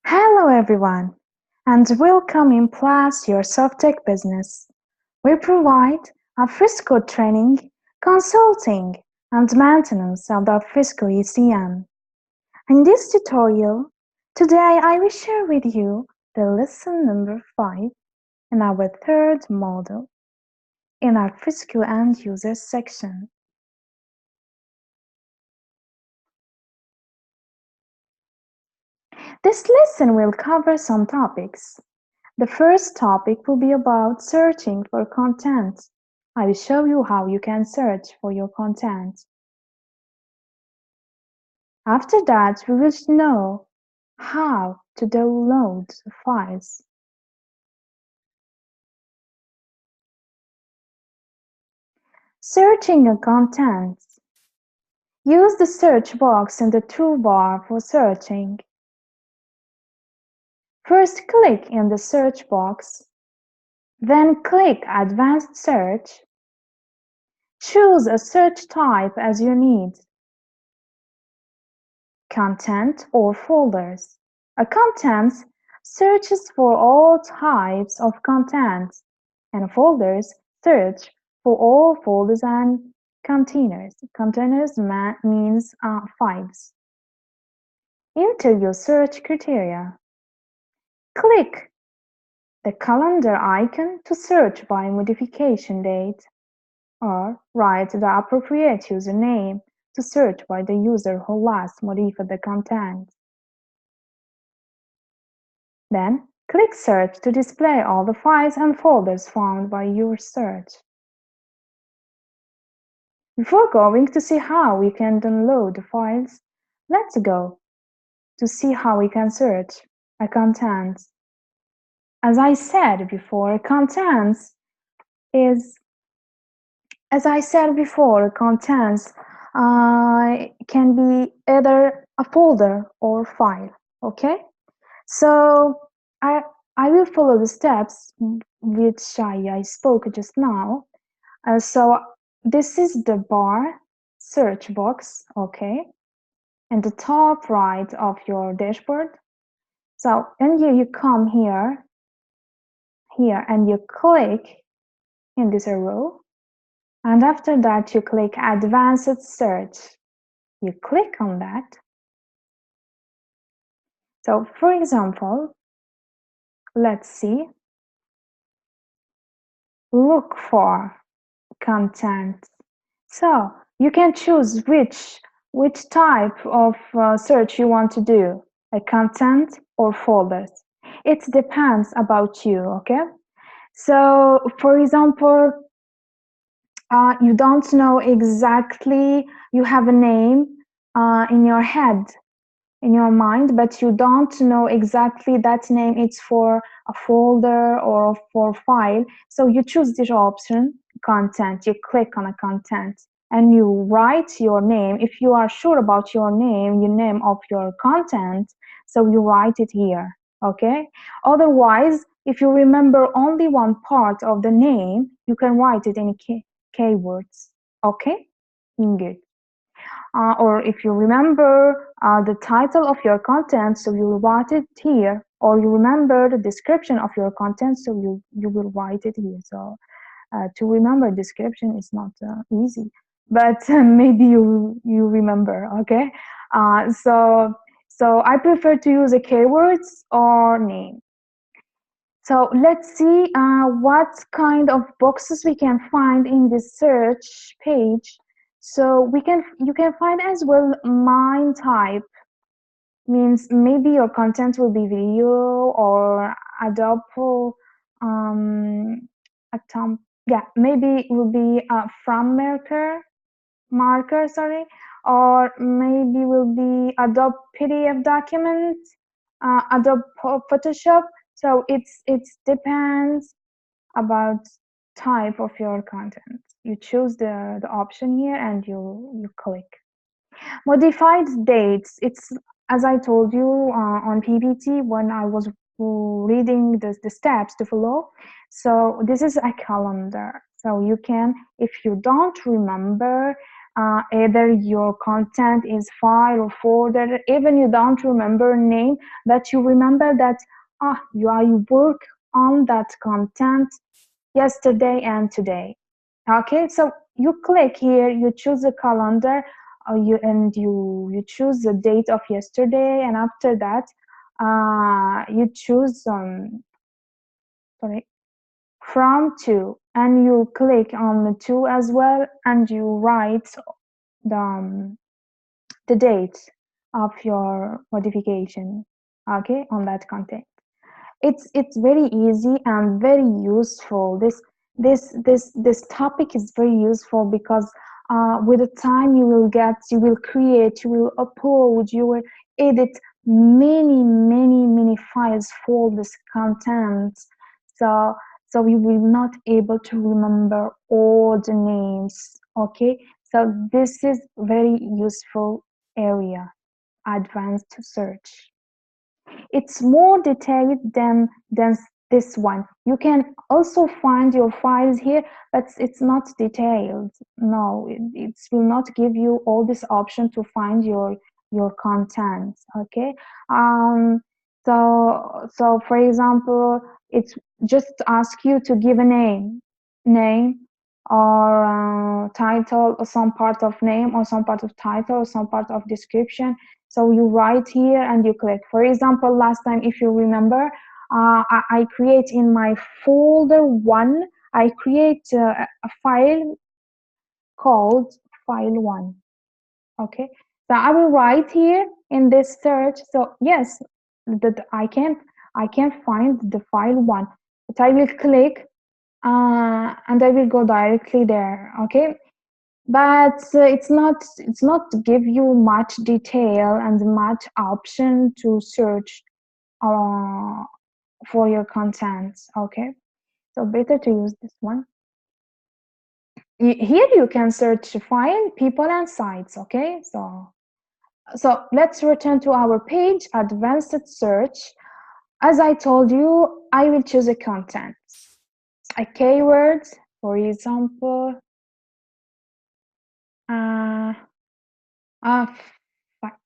Hello everyone, and welcome in Plus Your SOFTECH Business. We provide Alfresco training, consulting, and maintenance of the Alfresco ECM. In this tutorial, today I will share with you the lesson number 5 in our third module in Alfresco End User section. This lesson will cover some topics. The first topic will be about searching for content. I will show you how you can search for your content. After that, we will know how to download the files. Searching a content. Use the search box in the toolbar for searching. First click in the search box, then click Advanced Search. Choose a search type as you need. Content or folders. A content searches for all types of content, and folders search for all folders and containers. Containers means files. Enter your search criteria. Click the calendar icon to search by modification date, or write the appropriate username to search by the user who last modified the content. Then, click Search to display all the files and folders found by your search. Before going to see how we can download the files, let's go to see how we can search a content. As I said before, contents can be either a folder or file. Okay, so I will follow the steps which I spoke just now. So this is the bar search box, okay, and the top right of your dashboard. So and you come here and you click in this arrow, and after that you click Advanced Search. You click on that. So for example, let's see, look for content. So you can choose which type of search you want to do, a content or folders. It depends about you, okay? So for example, you don't know exactly, you have a name in your head, in your mind, but you don't know exactly that name it's for a folder or for file. So you choose this option, content. You click on a content and you write your name. If you are sure about your name of your content, so you write it here, okay? Otherwise, if you remember only one part of the name, you can write it in keywords, okay? Good. Or if you remember the title of your content, so you'll write it here, or you remember the description of your content, so you will write it here. So to remember description is not easy, but maybe you remember, okay? So I prefer to use a keywords or name. So let's see what kind of boxes we can find in this search page. So you can find as well mine type, means maybe your content will be video or Adobe maybe it will be from marker, sorry, or maybe will be Adobe PDF document, Adobe Photoshop. So it depends about type of your content. You choose the option here and you click. Modified dates. It's as I told you on PPT when I was reading the steps to follow. So this is a calendar. So you can, if you don't remember Either your content is file or folder, even you don't remember name, but you remember that you work on that content yesterday and today. Okay, so you click here, you choose a calendar, you choose the date of yesterday, and after that you choose sorry, from to, and you click on the to as well, and you write the date of your modification, okay, on that content. It's very easy and very useful. This topic is very useful because with the time you will create, you will upload, you will edit many files for this content. So you will not able to remember all the names. Okay, so this is very useful area, advanced search. It's more detailed than this one. You can also find your files here, but it's not detailed. No, it will not give you all this option to find your content. Okay, so for example, it's just ask you to give a name or title, or some part of name, or some part of title, or some part of description. So you write here and you click. For example, last time, if you remember, I create in my folder 1, I create a file called file1. Okay, so I will write here in this search. So yes, that I can find the file1, but I will click and I will go directly there. Okay, but it's not to give you much detail and much option to search for your content. Okay, so better to use this one. Here you can search file, people, and sites. Okay, so let's return to our page, advanced search. As I told you, I will choose a content, a keyword, for example.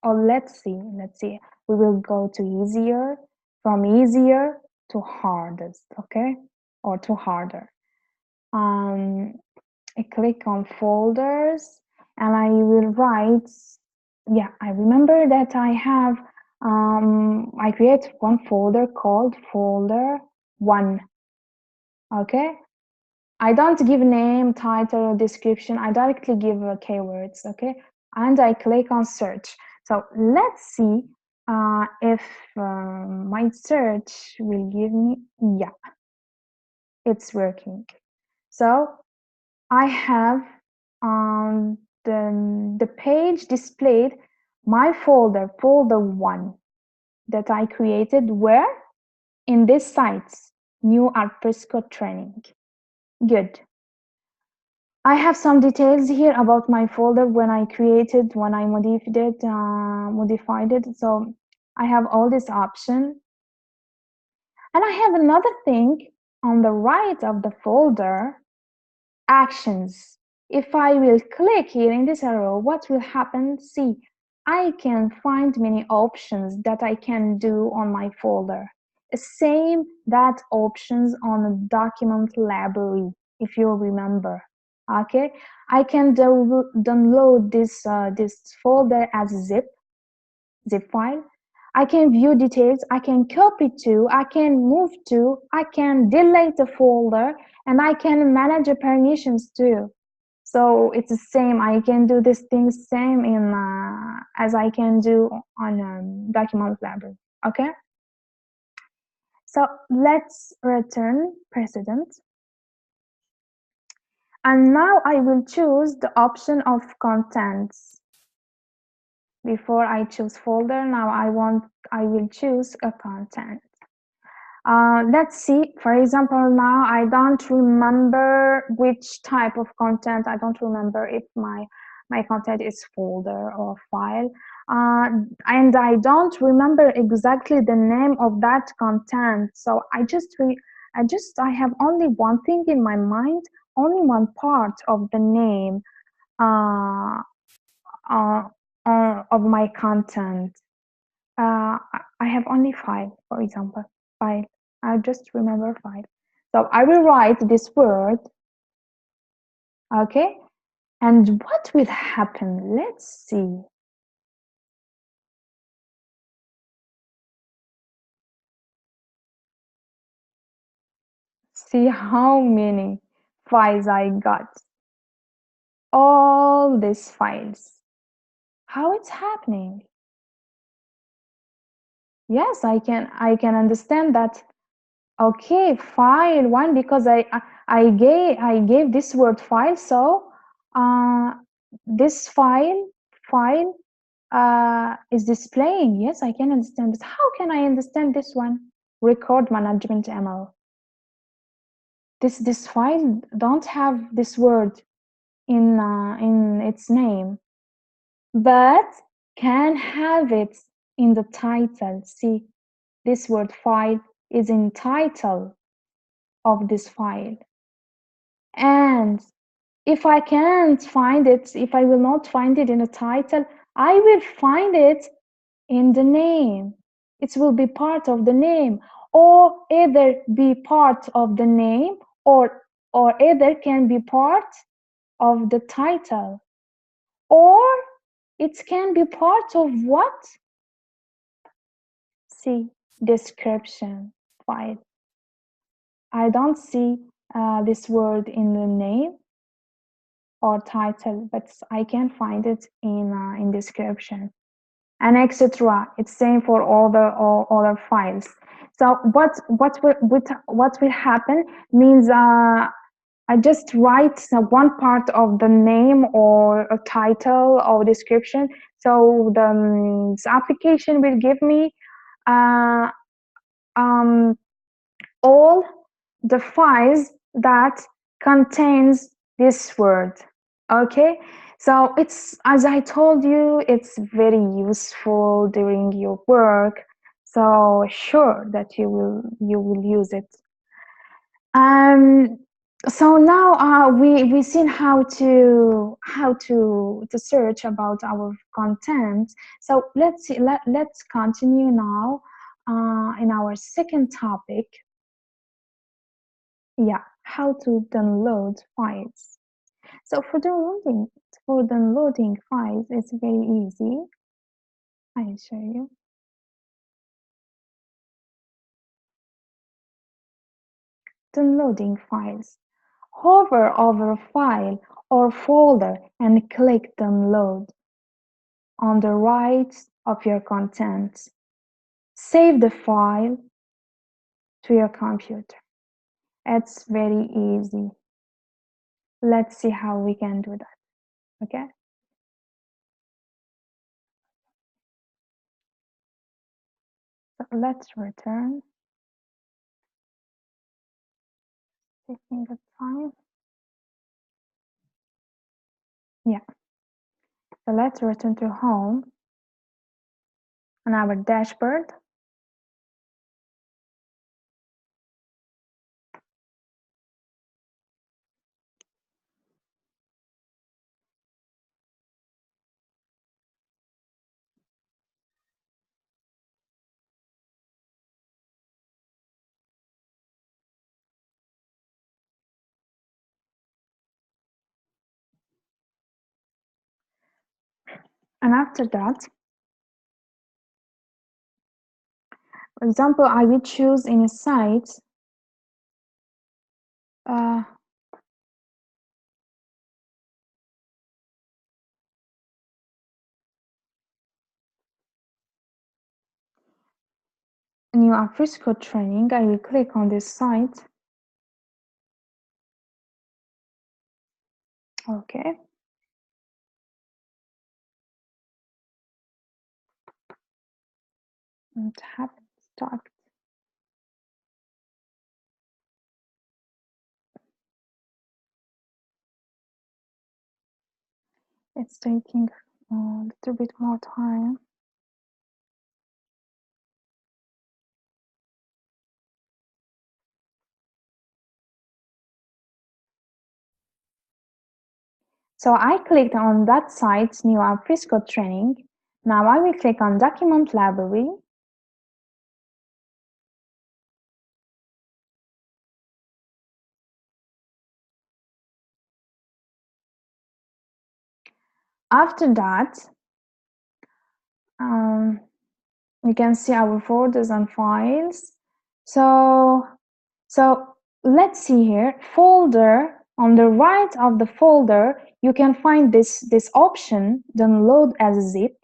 Let's see. We will go to easier, from easier to hardest, okay, or to harder. I click on folders, and I will write. Yeah, I remember that I have. I create one folder called folder1. Okay, I don't give name, title, or description. I directly give keywords, okay? And I click on search. So let's see if my search will give me, yeah, it's working. So I have the page displayed my folder1 that I created where? In this site, new Alfresco training. Good. I have some details here about my folder when I modified it. So I have all this option. And I have another thing on the right of the folder, actions. If I will click here in this arrow, what will happen? See, I can find many options that I can do on my folder. Same that options on the document library, if you remember. Okay, I can download this folder as zip file. I can view details, I can copy to, I can move to, I can delete the folder, and I can manage the permissions too. So it's the same. I can do this thing same in as I can do on document library. Okay. So let's return precedent. And now I will choose the option of contents. Before I choose folder, now I will choose a content. Let's see, for example, now I don't remember which type of content. I don't remember if my content is folder or file. And I don't remember exactly the name of that content. So I have only one thing in my mind, only one part of the name. uh, uh, of my content. I have only file, for example, file. I just remember file. So I will write this word, okay? And what will happen? Let's see. See how many files I got. All these files. How it's happening? Yes, I can understand that. Okay, file one, because I gave this word file, so this file is displaying. Yes, I can understand it. How can I understand this one? Record management ML. This file don't have this word in its name, but can have it in the title. See, this word file is in title of this file. And if I can't find it, if I will not find it in the title, I will find it in the name. It will be part of the name, or either be part of the name, or either can be part of the title, or it can be part of what? See, description file. I don't see this word in the name or title, but I can find it in description, and etc. It's same for all other files. So what will happen means I just write one part of the name or a title or description. So the application will give me uh, um, all the files that contains this word. Okay, so it's, as I told you, it's very useful during your work, so sure that you will use it. um so now we seen how to search about our content. So let's see, let's continue now in our second topic. Yeah, how to download files. So for downloading files, it's very easy. I'll show you. Downloading files. Hover over a file or folder and click download on the right of your content. Save the file to your computer. It's very easy. Let's see how we can do that. Okay. So let's return. Taking the time. Yeah. So let's return to home on our dashboard. And after that, for example, I will choose in a site uh, new Alfresco training. I will click on this site. Okay. And tap start. It's taking a little bit more time. So I clicked on that site, new Alfresco training. Now I will click on document library. After that, you can see our folders and files. So let's see here, folder. On the right of the folder, you can find this option, download as a zip.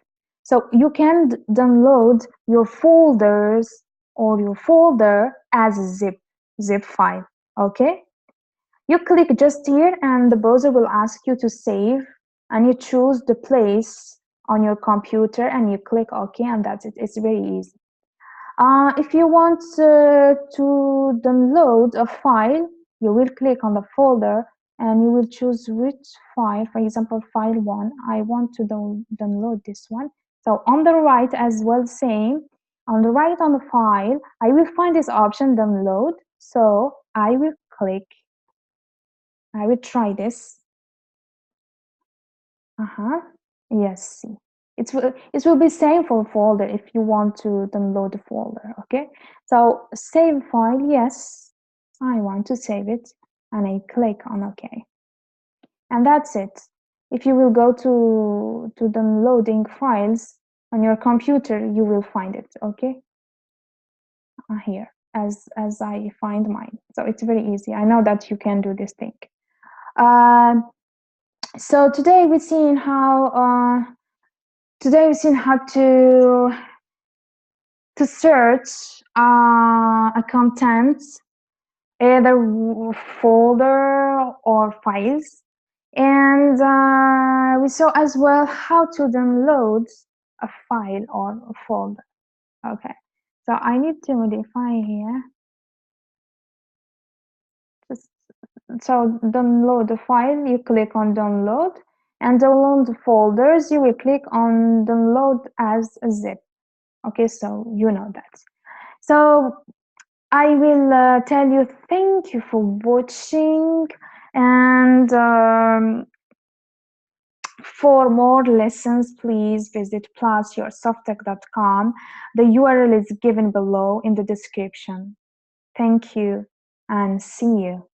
So you can download your folders or your folder as a zip file. Okay, you click just here and the browser will ask you to save, and you choose the place on your computer and you click OK, and that's it. It's very easy. If you want to download a file, you will click on the folder and you will choose which file. For example, file 1, I want to download this one. So on the right as well, same. On the right on the file, I will find this option, download. So I will click. I will try this. Yes, see. It will be same for folder if you want to download the folder. Okay, so save file. Yes, I want to save it, and I click on OK, and that's it. If you will go to downloading files on your computer, you will find it. Okay, here as I find mine. So it's very easy. I know that you can do this thing. So today we've seen how to search a content, either folder or files, and we saw as well how to download a file or a folder. Okay, so I need to modify here. So download the file, you click on download, and download the folders, you will click on download as a zip. Okay, so you know that. So I will tell you thank you for watching, and for more lessons, please visit plusyoursoftech.com. The URL is given below in the description. Thank you and see you.